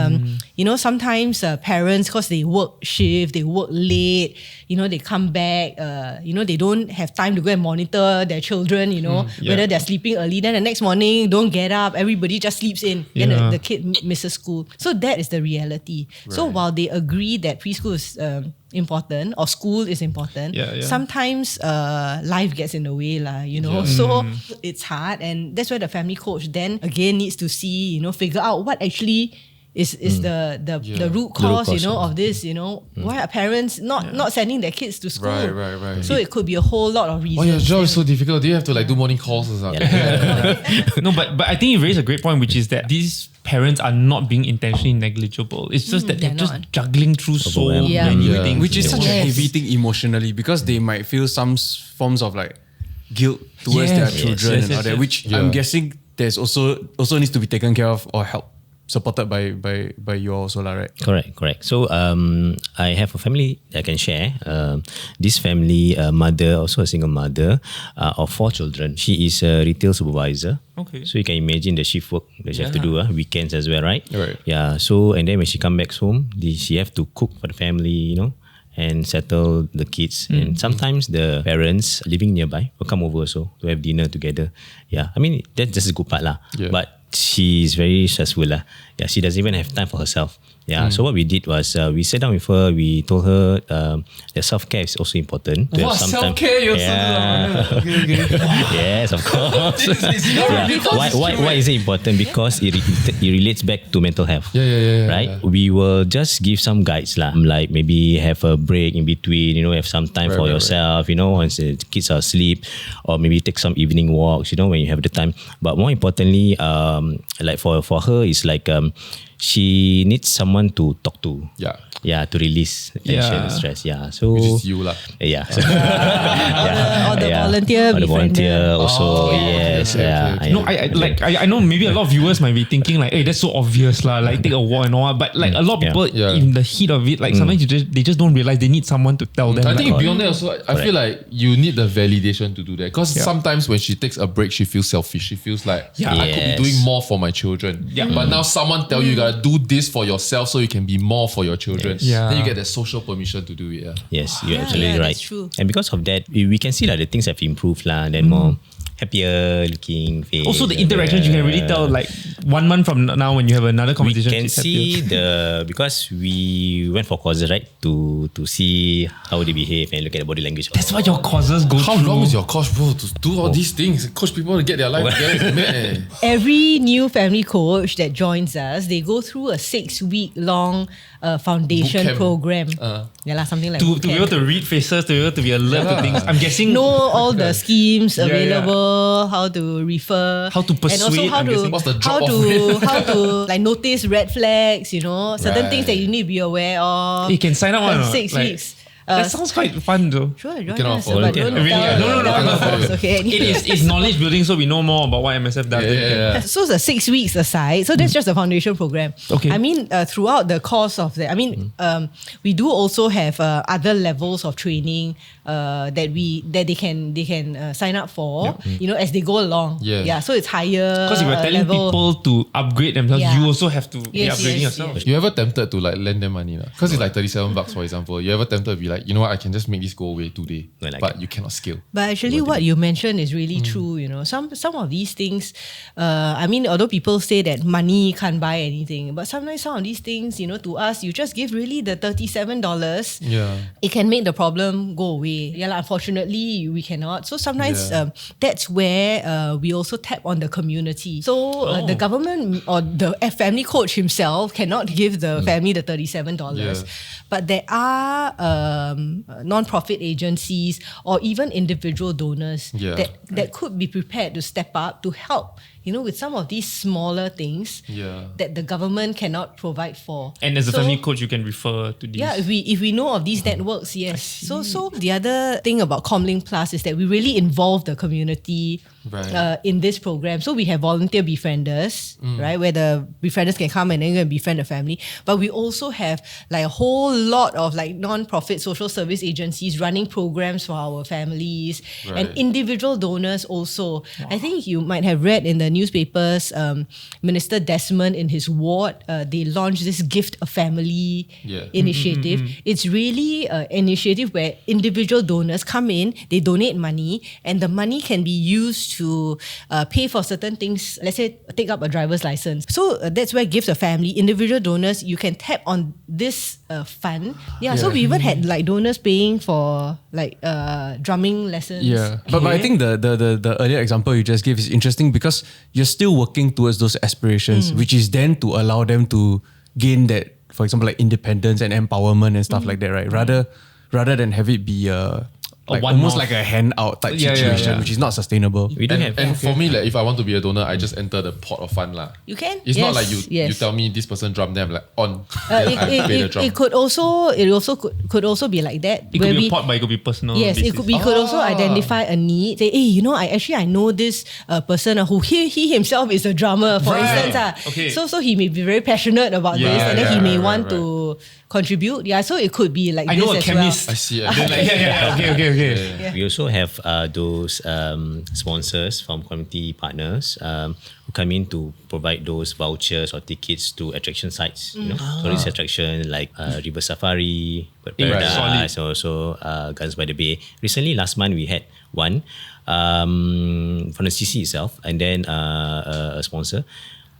[SPEAKER 1] sometimes parents, because they work shift, they work late, they come back, they don't have time to go and monitor their children, whether they're sleeping early. Then the next morning, don't get up, everybody just sleeps in. Then the kid misses school. So that is the reality. Right. So while they agree that preschool is important or school is important, sometimes life gets in the way lah, So it's hard, and that's where the family coach then again needs to see, figure out what actually is the root cause, of this, why are parents not sending their kids to school?
[SPEAKER 2] Right.
[SPEAKER 1] So it could be a whole lot of reasons.
[SPEAKER 2] Oh, your job is so difficult. Do you have to do morning calls or something?
[SPEAKER 4] No, but I think you raised a great point, which is that these parents are not being intentionally negligible. It's just that they're just juggling through so many things.
[SPEAKER 5] Which is such a
[SPEAKER 1] Yes.
[SPEAKER 5] heavy thing emotionally, because they might feel some forms of like guilt towards their children and all that, which I'm guessing there's also needs to be taken care of or help. Supported by you also, right?
[SPEAKER 3] Correct. So I have a family I can share. This family, mother, also a single mother of 4 children. She is a retail supervisor.
[SPEAKER 4] Okay.
[SPEAKER 3] So you can imagine the shift work that she have to do, weekends as well, right?
[SPEAKER 2] Right.
[SPEAKER 3] Yeah. So and then when she come back home, she have to cook for the family, and settle the kids. And sometimes the parents living nearby will come over also to have dinner together. Yeah. I mean, that's just a good part lah.
[SPEAKER 2] Yeah.
[SPEAKER 3] But she is very stressful lah. Yeah, she doesn't even have time for herself. Yeah, so what we did was we sat down with her. We told her that self-care is also important. To have some time.
[SPEAKER 2] Self-care? You're
[SPEAKER 3] Okay. Yes, of course. Why is it important? Because it relates back to mental health.
[SPEAKER 2] Yeah.
[SPEAKER 3] Right? We will just give some guides lah. Like maybe have a break in between. Have some time for yourself. Once the kids are asleep, or maybe take some evening walks. When you have the time. But more importantly, like for her, it's like she needs someone to talk to. Yeah, to release tension and stress. Yeah, so
[SPEAKER 2] Which is you lah.
[SPEAKER 3] Yeah.
[SPEAKER 1] All the volunteer,
[SPEAKER 3] All the volunteer
[SPEAKER 1] befriender.
[SPEAKER 3] also. Yes.
[SPEAKER 2] okay,
[SPEAKER 3] Yeah.
[SPEAKER 2] okay.
[SPEAKER 4] No, I know maybe a lot of viewers might be thinking like, hey, that's so obvious lah, like take a walk and all. But like a lot of people in the heat of it, like sometimes they just don't realize they need someone to tell them.
[SPEAKER 2] I think
[SPEAKER 4] like,
[SPEAKER 2] beyond that also, I feel like you need the validation to do that. Because sometimes when she takes a break, she feels selfish. She feels like, I could be doing more for my children. But now someone tell you gotta do this for yourself so you can be more for your children.
[SPEAKER 4] Yeah.
[SPEAKER 2] Then you get that social permission to do it.
[SPEAKER 3] Yes, you're absolutely right.
[SPEAKER 1] that's true.
[SPEAKER 3] And because of that, we can see that the things have improved lah. Then more happier looking face.
[SPEAKER 4] also the interactions you can really tell, like 1 month from now when you have another
[SPEAKER 3] we
[SPEAKER 4] conversation.
[SPEAKER 3] can
[SPEAKER 4] she's
[SPEAKER 3] see
[SPEAKER 4] happier.
[SPEAKER 3] because we went for courses, right, to see how they behave and look at the body language.
[SPEAKER 4] That's what your causes go
[SPEAKER 2] How
[SPEAKER 4] through.
[SPEAKER 2] long is your coach, bro, to do all these things? Coach people to get their life together. Man.
[SPEAKER 1] Every new family coach that joins us, they go through a 6-week long foundation
[SPEAKER 2] Bootcamp.
[SPEAKER 1] program. Something like
[SPEAKER 4] to be able to read faces, to be able to be alert to things. I'm guessing
[SPEAKER 1] know all the schemes
[SPEAKER 4] Yeah,
[SPEAKER 1] available, how to refer,
[SPEAKER 4] How to
[SPEAKER 1] and also
[SPEAKER 4] persuade,
[SPEAKER 1] how
[SPEAKER 4] I'm
[SPEAKER 1] to
[SPEAKER 4] guessing.
[SPEAKER 2] What's the
[SPEAKER 1] how
[SPEAKER 2] drop-off rate?
[SPEAKER 1] to how to like notice red flags, certain things that you need to be aware of.
[SPEAKER 4] You can sign up one or not?
[SPEAKER 1] 6
[SPEAKER 4] Like-
[SPEAKER 1] weeks.
[SPEAKER 4] That sounds quite fun though.
[SPEAKER 1] Sure, join
[SPEAKER 2] cannot
[SPEAKER 1] us.
[SPEAKER 2] afford
[SPEAKER 1] But
[SPEAKER 2] it.
[SPEAKER 1] don't
[SPEAKER 4] Really?
[SPEAKER 1] tell-
[SPEAKER 4] No.
[SPEAKER 1] tell the boss, okay?
[SPEAKER 4] It's knowledge building, so we know more about what MSF does.
[SPEAKER 2] Yeah.
[SPEAKER 1] So it's 6 weeks aside. So that's just a foundation program.
[SPEAKER 4] Okay.
[SPEAKER 1] I mean, throughout the course of that, we do also have other levels of training that they can sign up for. As they go along.
[SPEAKER 2] Yeah.
[SPEAKER 1] So it's higher.
[SPEAKER 4] Because if you're telling
[SPEAKER 1] level.
[SPEAKER 4] people to upgrade themselves,
[SPEAKER 1] Yeah.
[SPEAKER 4] you also have to be
[SPEAKER 1] Yes,
[SPEAKER 4] upgrading
[SPEAKER 1] yes,
[SPEAKER 4] yourself.
[SPEAKER 1] yes.
[SPEAKER 2] You ever tempted to like lend them money? Because it's like $37, for example. You ever tempted to be like, you know what, I can just make this go away today.
[SPEAKER 3] No, like
[SPEAKER 2] but
[SPEAKER 3] it.
[SPEAKER 2] you cannot scale.
[SPEAKER 1] But actually, what you mentioned is really true. Some of these things. Although people say that money can't buy anything, but sometimes some of these things, to us, you just give really the $37.
[SPEAKER 2] Yeah.
[SPEAKER 1] It can make the problem go away. Yeah, unfortunately, we cannot. So sometimes
[SPEAKER 2] Yeah.
[SPEAKER 1] that's where we also tap on the community. So the government or the family coach himself cannot give the family the $37.
[SPEAKER 2] Yeah.
[SPEAKER 1] But there are non-profit agencies or even individual donors that could be prepared to step up to help, with some of these smaller things that the government cannot provide for.
[SPEAKER 4] And as a family coach, you can refer to these.
[SPEAKER 1] Yeah, if we know of these networks, yes. So the other thing about ComLink Plus is that we really involve the community in this program. So we have volunteer befrienders, right, where the befrienders can come and then go and befriend the family. But we also have like a whole lot of like non-profit social service agencies running programs for our families and individual donors also. I think you might have read in the newspapers, Minister Desmond in his ward, they launched this Gift a Family initiative. It's really an initiative where individual donors come in, they donate money, and the money can be used to pay for certain things. Let's say take up a driver's license. So that's where Gift a Family, individual donors, you can tap on this fund. So we even had like donors paying for like drumming lessons.
[SPEAKER 5] Yeah, but I think the earlier example you just gave is interesting because you're still working towards those aspirations, which is then to allow them to gain that, for example, like independence and empowerment and stuff like that, right? Rather than have it be almost like a handout type situation, which is not sustainable.
[SPEAKER 3] We don't have.
[SPEAKER 2] And for me, like, if I want to be a donor, I just enter the pot of fund lah.
[SPEAKER 1] You can.
[SPEAKER 2] It's not like
[SPEAKER 1] Yes.
[SPEAKER 2] you tell me this person drum them like on. Then I play the drum.
[SPEAKER 1] It could also be like that.
[SPEAKER 4] It could be a pot, but it could be personal.
[SPEAKER 1] Yes,
[SPEAKER 4] basis.
[SPEAKER 1] we could also identify a need. Say, hey, I know this person who he himself is a drummer, for instance.
[SPEAKER 4] Okay.
[SPEAKER 1] So he may be very passionate about this, and then he may want to contribute. Yeah, so it could be like
[SPEAKER 4] I
[SPEAKER 1] this
[SPEAKER 4] know a
[SPEAKER 1] as
[SPEAKER 4] chemist.
[SPEAKER 2] I see.
[SPEAKER 4] Then like, okay.
[SPEAKER 1] Yeah.
[SPEAKER 3] We also have those sponsors from community partners who come in to provide those vouchers or tickets to attraction sites. Tourist attraction like River Safari, Bird Paradise, also Gardens by the Bay. Recently, last month we had one from the CC itself, and then a sponsor.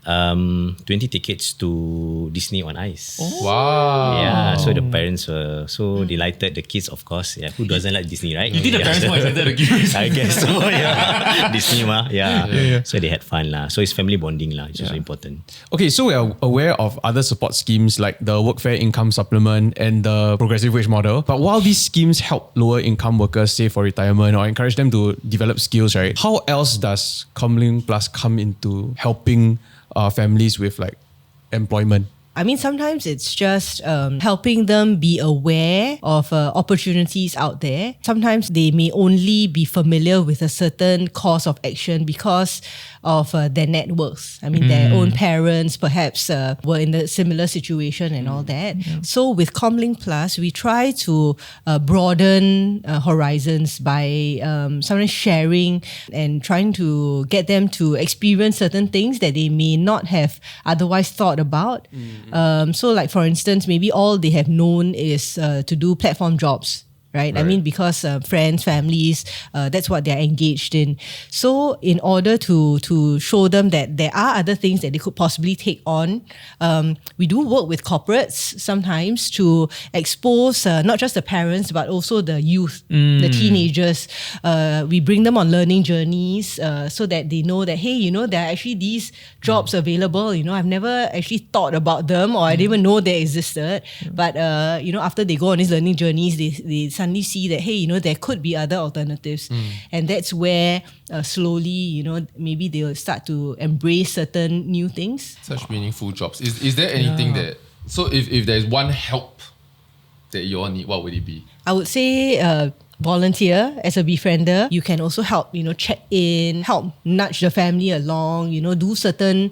[SPEAKER 3] 20 tickets to Disney on Ice.
[SPEAKER 2] Wow.
[SPEAKER 3] Yeah, so the parents were so delighted. The kids, of course, who doesn't like Disney, right?
[SPEAKER 4] You think the parents more excited to give you?
[SPEAKER 3] I guess so, yeah. Disney ma, So they had fun lah. So it's family bonding lah, which is also important.
[SPEAKER 5] Okay, so we are aware of other support schemes like the Workfare Income Supplement and the Progressive Wage Model. But while these schemes help lower income workers save for retirement or encourage them to develop skills, right? How else does ComLink Plus come into helping families with like employment?
[SPEAKER 1] I mean, sometimes it's just helping them be aware of opportunities out there. Sometimes they may only be familiar with a certain course of action because of their networks. I mean, their own parents perhaps were in a similar situation and all that. So with ComLink Plus, we try to broaden horizons by sometimes sharing and trying to get them to experience certain things that they may not have otherwise thought about. So like, for instance, maybe all they have known is to do platform jobs. Right? I mean, because friends, families, that's what they're engaged in. So in order to show them that there are other things that they could possibly take on, we do work with corporates sometimes to expose not just the parents, but also the youth, the teenagers. We bring them on learning journeys so that they know that, hey, there are actually these jobs available. I've never actually thought about them, or I didn't even know they existed. But, after they go on these learning journeys, they suddenly see that, hey, there could be other alternatives. And that's where slowly, maybe they'll start to embrace certain new things.
[SPEAKER 2] Such meaningful jobs. Is there anything that, so if there's one help that you all need, what would it be?
[SPEAKER 1] I would say volunteer as a befriender. You can also help, check in, help nudge the family along, do certain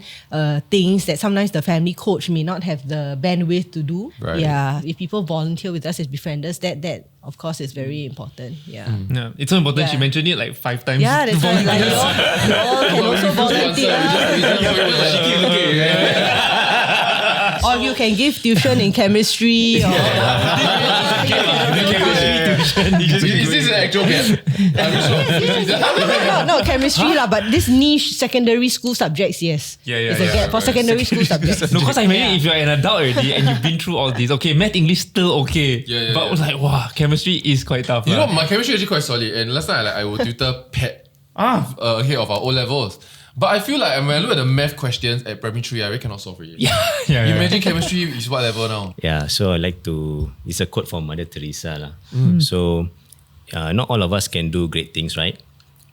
[SPEAKER 1] things that sometimes the family coach may not have the bandwidth to do.
[SPEAKER 2] Right.
[SPEAKER 1] Yeah, if people volunteer with us as befrienders, that of course is very important. Yeah.
[SPEAKER 4] Yeah, it's so important.
[SPEAKER 1] Yeah.
[SPEAKER 4] She mentioned it like 5 times.
[SPEAKER 1] Yeah, that's why like, you all can also volunteer. Or you can give tuition in chemistry or
[SPEAKER 2] Is this an actual gap?
[SPEAKER 1] no, chemistry lah, but this niche secondary school subjects, yes. It's a gap for secondary school subjects.
[SPEAKER 4] No, because I imagine if you're an adult already and you've been through all this, okay, math, English still okay. But it was like, wow, chemistry is quite tough.
[SPEAKER 2] You know, my chemistry is actually quite solid. And last time I would tutor PET ahead of our O levels. But I feel like when I look at the math questions at primary 3, I really cannot solve it.
[SPEAKER 4] Yeah.
[SPEAKER 2] Imagine chemistry is what level now?
[SPEAKER 3] Yeah, so I like to, it's a quote from Mother Teresa lah. So not all of us can do great things, right?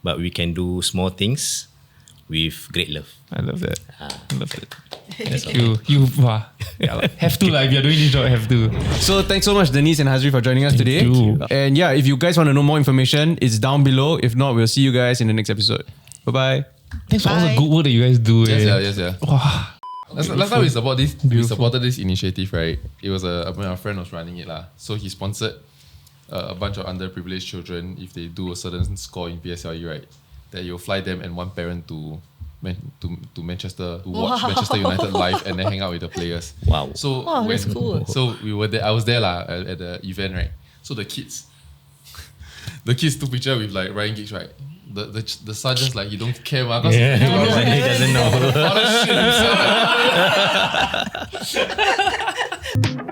[SPEAKER 3] But we can do small things with great love.
[SPEAKER 4] I love that. I love it. Have to if you're doing this job, have to.
[SPEAKER 5] So thanks so much, Denise and Hazri, for joining us today.
[SPEAKER 4] you.
[SPEAKER 5] And yeah, if you guys want to know more information, it's down below. If not, we'll see you guys in the next episode. Bye-bye.
[SPEAKER 4] Thanks for all the good work that you guys do.
[SPEAKER 2] Yes.
[SPEAKER 4] Wow.
[SPEAKER 2] Last time we supported this initiative, right? It was when our friend was running it lah. So he sponsored a bunch of underprivileged children. If they do a certain score in PSLE, right, that you'll fly them and one parent to Manchester to watch Manchester United live and then hang out with the players.
[SPEAKER 3] Wow.
[SPEAKER 2] So
[SPEAKER 1] that's cool.
[SPEAKER 2] So we were there. I was there lah at the event, right? So the kids took picture with like Ryan Giggs, right? The sergeant's like, you don't care, man.
[SPEAKER 3] He doesn't know.
[SPEAKER 2] All that shit himself.